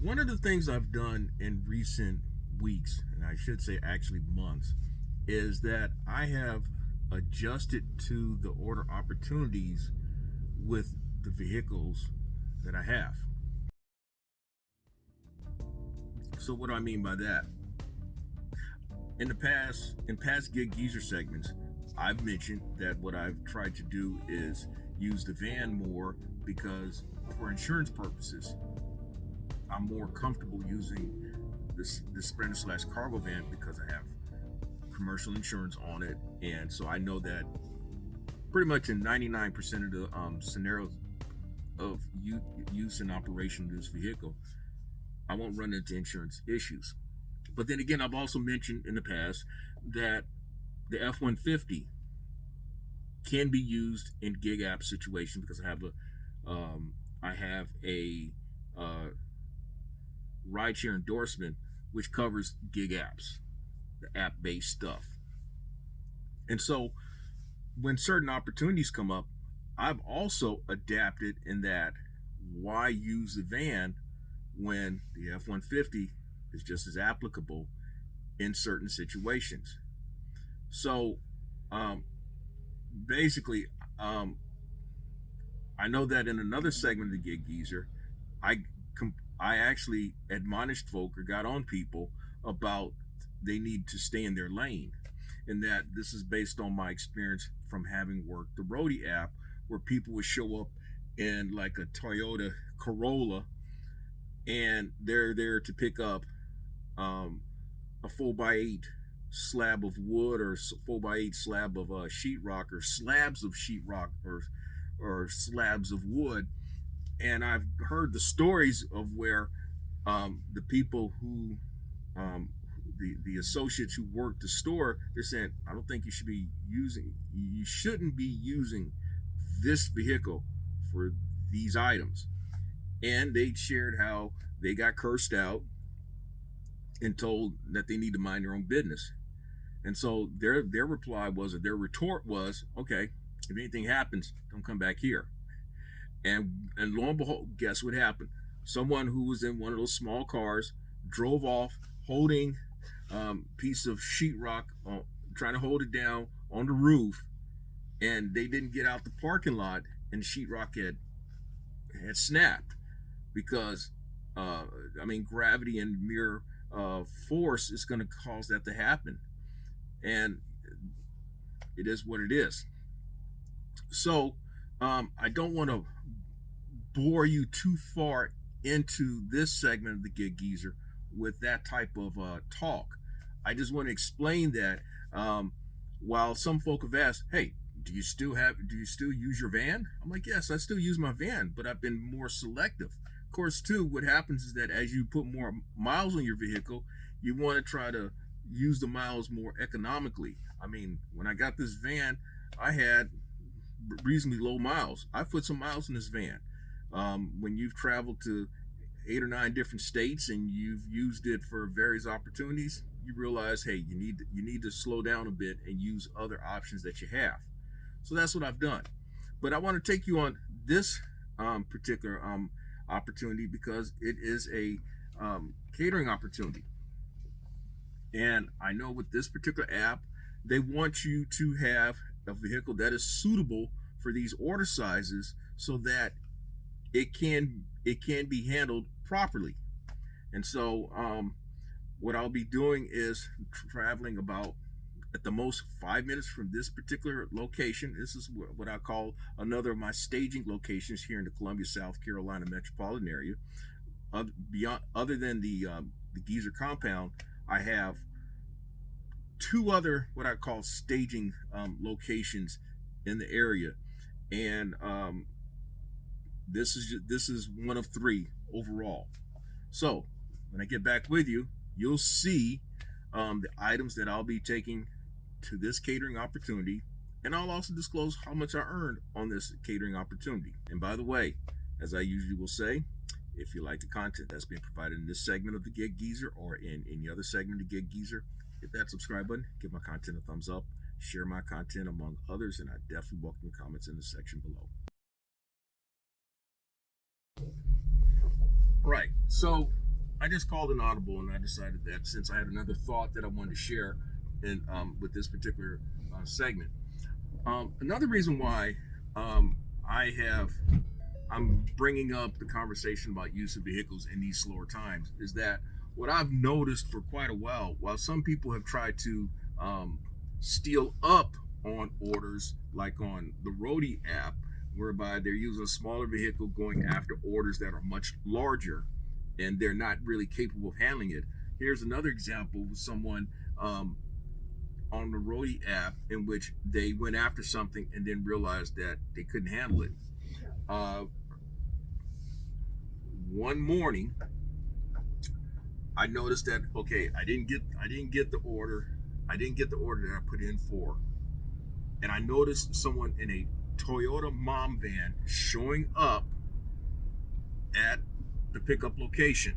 One of the things I've done in recent weeks, and I should say actually months, is that I have adjusted to the order opportunities with the vehicles that I have. So what do I mean by that? In past gig geezer segments, I've mentioned that what I've tried to do is use the van more because for insurance purposes, I'm more comfortable using this Sprinter slash cargo van because I have commercial insurance on it, and so I know that pretty much in 99% of the scenarios of use and operation of this vehicle, I won't run into insurance issues. But then again, I've also mentioned in the past that the F-150 can be used in gig app situations because I have a rideshare endorsement which covers gig apps, the app-based stuff. And so when certain opportunities come up, I've also adapted in that why use the van when the F-150 is just as applicable in certain situations. So basically, I know that in another segment of the Gig Geezer, I I actually admonished folk or got on people about they need to stay in their lane, and that this is based on my experience from having worked the Roadie app, where people would show up in like a Toyota Corolla, and they're there to pick up a 4x8 slab of wood or 4x8 slab of sheetrock or slabs of sheetrock or slabs of wood. And I've heard the stories of where the people who the associates who work the store, they're saying, I don't think you shouldn't be using this vehicle for these items. And they shared how they got cursed out and told that they need to mind their own business. And so their reply was, or their retort was, okay, if anything happens, don't come back here. And lo and behold, guess what happened? Someone who was in one of those small cars drove off holding piece of sheetrock, trying to hold it down on the roof, and they didn't get out the parking lot, and the sheetrock had snapped because gravity and mere force is going to cause that to happen, and it is what it is. So I don't want to bore you too far into this segment of the Gig Geezer with that type of talk. I just want to explain that while some folk have asked, hey, do you still use your van? I'm like, yes, I still use my van, but I've been more selective. Of course, too, what happens is that as you put more miles on your vehicle, you want to try to use the miles more economically. I mean, when I got this van, I had reasonably low miles. I put some miles in this van. When you've traveled to 8 or 9 different states and you've used it for various opportunities, you realize, hey, you need to slow down a bit and use other options that you have. So that's what I've done. But I want to take you on this particular opportunity because it is a catering opportunity. And I know with this particular app, they want you to have a vehicle that is suitable for these order sizes so that it can be handled properly. And so what I'll be doing is traveling about at the most 5 minutes from this particular location. This is what I call another of my staging locations here in the Columbia, South Carolina metropolitan area. Other than the Geezer compound, I have 2 other what I call staging locations in the area, and this is one of 3 overall. So when I get back with you, you'll see the items that I'll be taking to this catering opportunity, and I'll also disclose how much I earned on this catering opportunity. And by the way, as I usually will say, if you like the content that's being provided in this segment of the Gig Geezer or in any other segment of the Gig Geezer, hit that subscribe button, give my content a thumbs up, share my content among others, and I definitely welcome your comments in the section below. Right, so I just called an audible, and I decided that since I had another thought that I wanted to share in with this particular segment. Another reason why I have I'm bringing up the conversation about use of vehicles in these slower times is that what I've noticed for quite a while some people have tried to steal up on orders, like on the Roadie app, whereby they're using a smaller vehicle going after orders that are much larger, and they're not really capable of handling it. Here's another example of someone on the Roadie app in which they went after something and then realized that they couldn't handle it. Uh, one morning, I noticed that okay, I didn't get the order, that I put in for, and I noticed someone in a Toyota mom van showing up at the pickup location.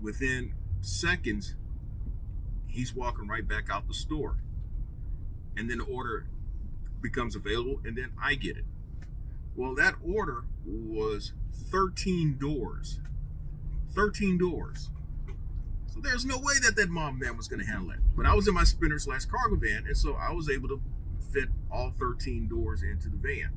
Within seconds, he's walking right back out the store, and then the order becomes available, and then I get it. Well, that order was 13 doors. 13 doors. So there's no way that mom van was going to handle it. But I was in my sprinter/cargo van, and so I was able to fit all 13 doors into the van.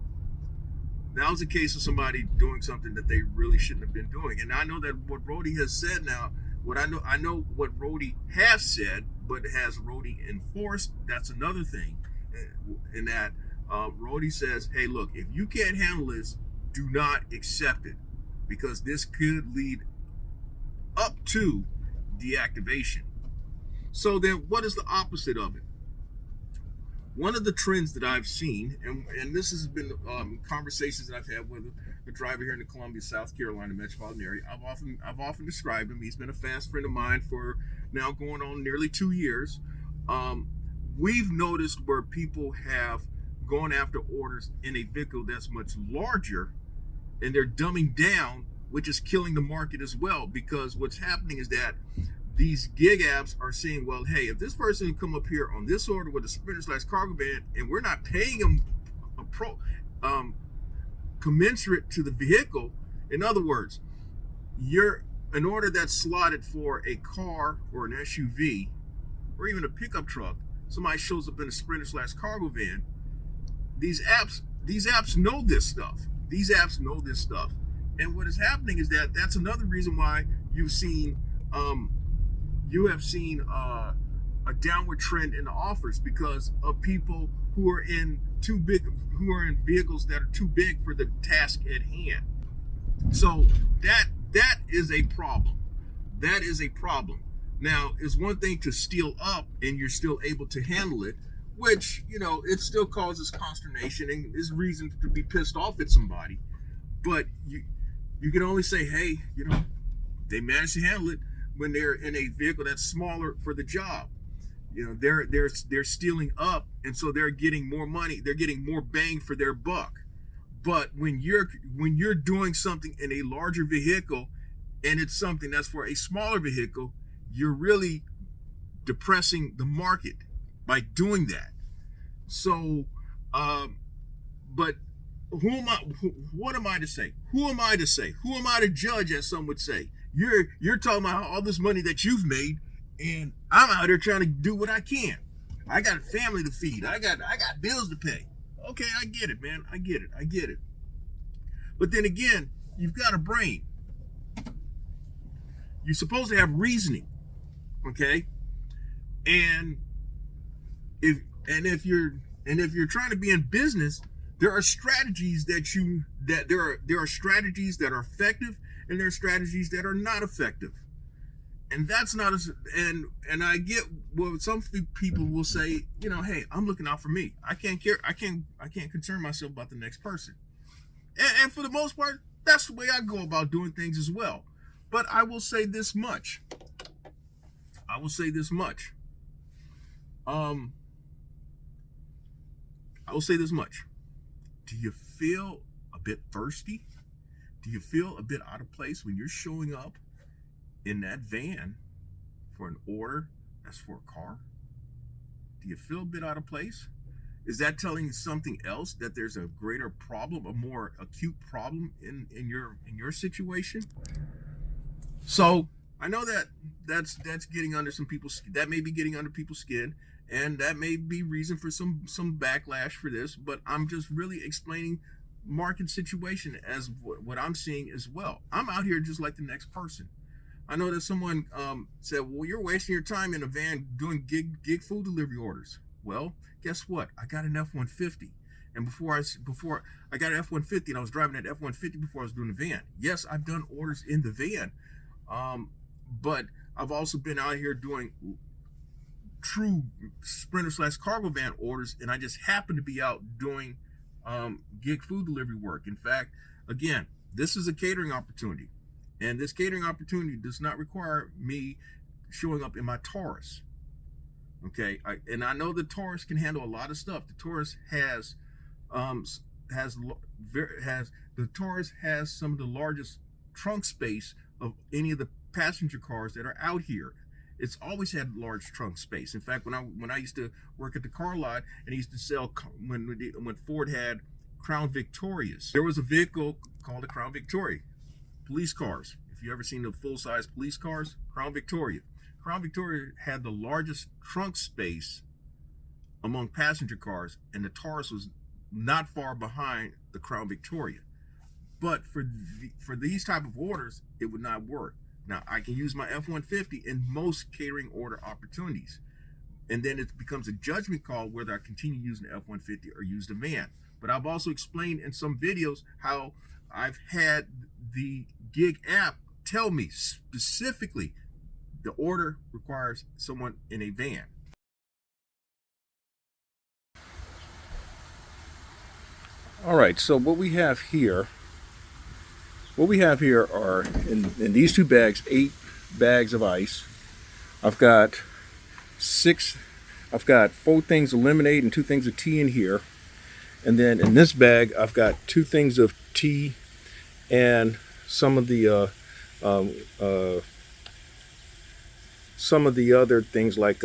Now it's a case of somebody doing something that they really shouldn't have been doing. And I know that what Roadie has said now, I know what Roadie has said, but has Roadie enforced? That's another thing. In that Roadie says, hey, look, if you can't handle this, do not accept it, because this could lead up to deactivation. So then what is the opposite of it? One of the trends that I've seen, and this has been conversations that I've had with a driver here in the Columbia, South Carolina metropolitan area. I've often described him. He's been a fast friend of mine for now going on nearly 2 years. We've noticed where people have gone after orders in a vehicle that's much larger, and they're dumbing down, which is killing the market as well, because what's happening is that these gig apps are saying, well, hey, if this person can come up here on this order with a sprinter/cargo van, and we're not paying them commensurate to the vehicle, in other words, an order that's slotted for a car or an SUV or even a pickup truck, somebody shows up in a sprinter/cargo van. These apps know this stuff. These apps know this stuff. And what is happening is that that's another reason why you have seen a downward trend in the offers, because of people who are in vehicles that are too big for the task at hand. So that is a problem. That is a problem. Now, it's one thing to steal up and you're still able to handle it, which, it still causes consternation and is reason to be pissed off at somebody. But you can only say, hey, they managed to handle it when they're in a vehicle that's smaller for the job. They're stealing up, and so they're getting more money. They're getting more bang for their buck. But when you're doing something in a larger vehicle, and it's something that's for a smaller vehicle, you're really depressing the market by doing that. So, but what am I to say? Who am I to say? Who am I to judge, as some would say? You're talking about all this money that you've made, and I'm out here trying to do what I can. I got a family to feed. I got bills to pay. Okay, I get it, man. I get it. But then again, you've got a brain. You're supposed to have reasoning, okay? And if you're trying to be in business, there are strategies there are strategies that are effective, and there are strategies that are not effective. And that's not and I get what some people will say, hey, I'm looking out for me. I can't concern myself about the next person. And for the most part, that's the way I go about doing things as well. But I will say this much. Do you feel a bit thirsty? Do you feel a bit out of place when you're showing up in that van for an order that's for a car? Do you feel a bit out of place? Is that telling you something else, that there's a greater problem, a more acute problem in your situation? So I know that that's getting under some people's, that may be getting under people's skin, and that may be reason for some backlash for this. But I'm just really explaining market situation as what I'm seeing as well. I'm out here just like the next person. I know that someone said, "Well, you're wasting your time in a van doing gig food delivery orders." Well, guess what? I got an F-150, and before I got an F-150, and I was driving that F-150 before I was doing the van. Yes, I've done orders in the van, but I've also been out here doing true Sprinter/cargo van orders, and I just happen to be out doing gig food delivery work. In fact, again, this is a catering opportunity, and this catering opportunity does not require me showing up in my Taurus. Okay, and I know the Taurus can handle a lot of stuff. The Taurus has the Taurus has some of the largest trunk space of any of the passenger cars that are out here. It's always had large trunk space. In fact, when I used to work at the car lot and I used to sell, when Ford had Crown Victorias, there was a vehicle called a Crown Victoria, police cars. If you ever seen the full-size police cars, Crown Victoria. Crown Victoria had the largest trunk space among passenger cars, and the Taurus was not far behind the Crown Victoria. But for these type of orders, it would not work. Now, I can use my F-150 in most catering order opportunities. And then it becomes a judgment call whether I continue using the F-150 or use the van. But I've also explained in some videos how I've had the gig app tell me specifically the order requires someone in a van. All right, so what we have here are in these two bags, 8 bags of ice. I've got 4 things of lemonade and 2 things of tea in here. And then in this bag, I've got 2 things of tea and some of the other things like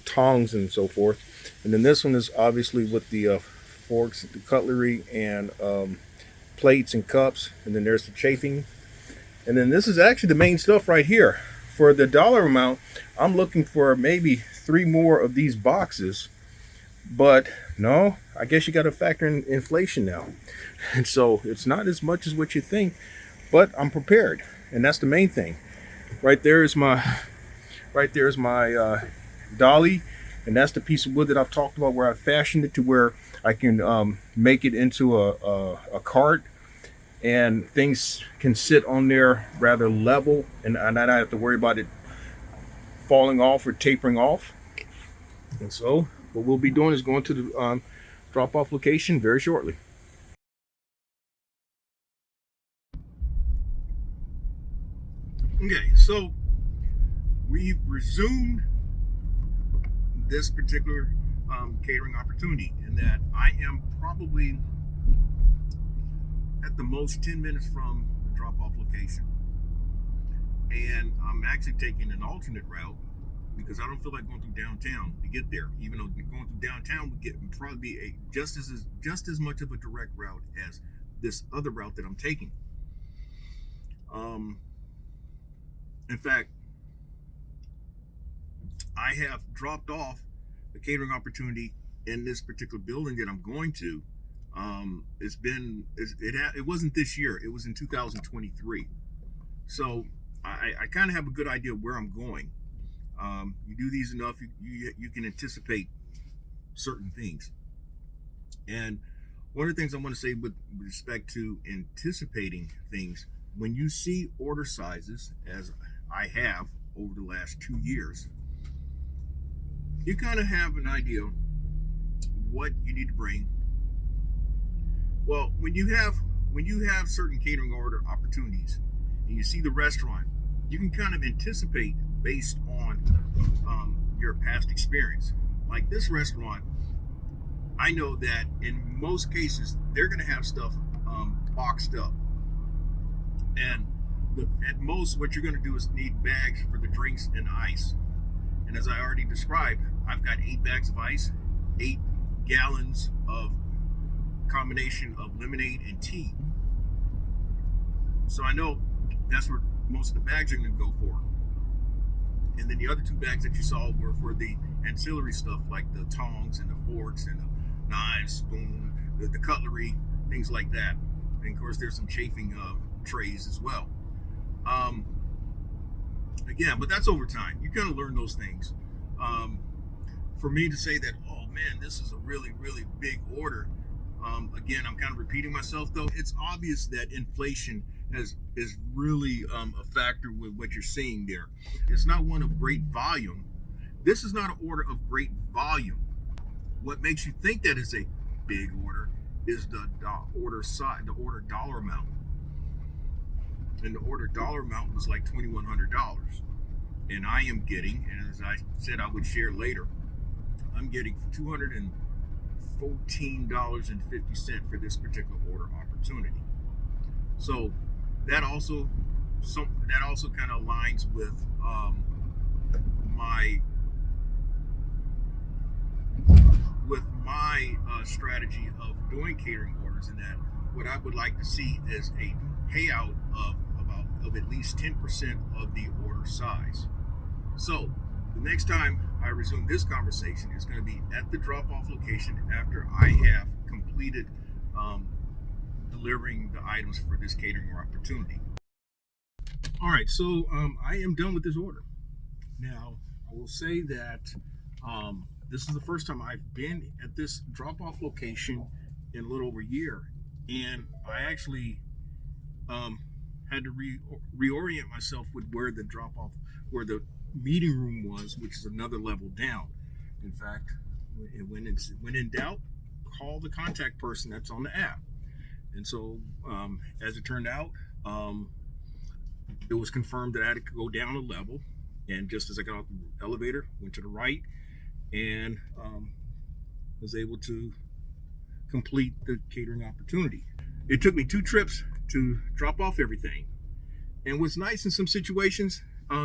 tongs and so forth. And then this one is obviously with the forks, the cutlery, and plates and cups. And then there's the chafing. And then this is actually the main stuff right here. For the dollar amount, I'm looking for maybe 3 more of these boxes. But no, I guess you got to factor in inflation now. And so it's not as much as what you think, but I'm prepared. And that's the main thing. Right there is my dolly, and that's the piece of wood that I've talked about, where I fashioned it to where I can make it into a cart, and things can sit on there rather level, and I don't have to worry about it falling off or tapering off. And so what we'll be doing is going to the drop-off location very shortly. Okay, so we've resumed this particular catering opportunity, in that I am probably at the most 10 minutes from the drop-off location, and I'm actually taking an alternate route because I don't feel like going through downtown to get there. Even though going through downtown would probably be just as much of a direct route as this other route that I'm taking. In fact, I have dropped off the catering opportunity in this particular building that I'm going to. It wasn't this year, it was in 2023. So I kind of have a good idea of where I'm going. You do these enough, you can anticipate certain things. And one of the things I want to say with respect to anticipating things, when you see order sizes, as I have over the last 2 years, you kind of have an idea what you need to bring. Well, when you have certain catering order opportunities and you see the restaurant, you can kind of anticipate based on your past experience. Like this restaurant, I know that in most cases they're going to have stuff boxed up, and at most what you're going to do is need bags for the drinks and ice. And as I already described, I've got 8 bags of ice, 8 gallons of combination of lemonade and tea. So I know That's where most of the bags are going to go for. And then the other two bags that you saw were for the ancillary stuff, like the tongs and the forks and the knives, spoon, the cutlery, things like that. And of course, there's some chafing trays as well. Again, but that's over time. You're going to learn those things. For me to say that, oh man, this is a really, really big order. Again, I'm kind of repeating myself though. It's obvious that inflation is really a factor with what you're seeing there. It's not one of great volume. This is not an order of great volume. What makes you think that is a big order is the order size, the order dollar amount. And the order dollar amount was like $2,100. And I am getting, and as I said I would share later, I'm getting $214.50 for this particular order opportunity. So that also kind of aligns with my strategy of doing catering orders, and that what I would like to see is a payout of at least 10% of the order size. So the next time I resume this conversation is going to be at the drop-off location after I have completed delivering the items for this catering opportunity. All right, so I am done with this order. Now, I will say that this is the first time I've been at this drop-off location in a little over a year, and I actually had to reorient myself with where the the meeting room was, which is another level down. In fact, when in doubt, call the contact person that's on the app. And so, as it turned out, it was confirmed that I had to go down a level. And just as I got out the elevator, went to the right, and was able to complete the catering opportunity. It took me 2 trips to drop off everything. And what's nice in some situations,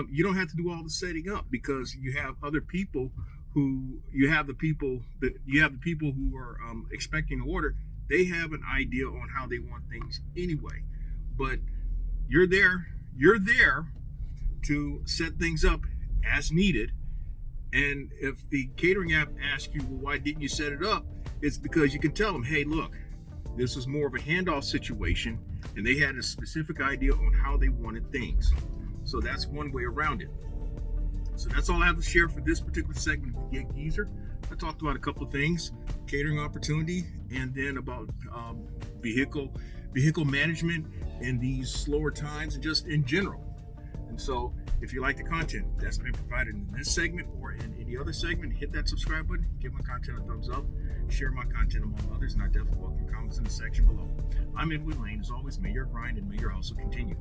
you don't have to do all the setting up, because you have other people who you have the people who are expecting to order. They have an idea on how they want things anyway, but you're there to set things up as needed. And if the catering app asks you, well, why didn't you set it up? It's because you can tell them, hey, look, this was more of a handoff situation, and they had a specific idea on how they wanted things. So that's one way around it. So that's all I have to share for this particular segment of the Gig Geezer. I talked about a couple of things: catering opportunity, and then about vehicle management in these slower times, and just in general. And so if you like the content that's been provided in this segment or in any other segment, hit that subscribe button, give my content a thumbs up, share my content among others, and I definitely welcome comments in the section below. I'm Edwin Lane. As always, may your grind and may your hustle continue.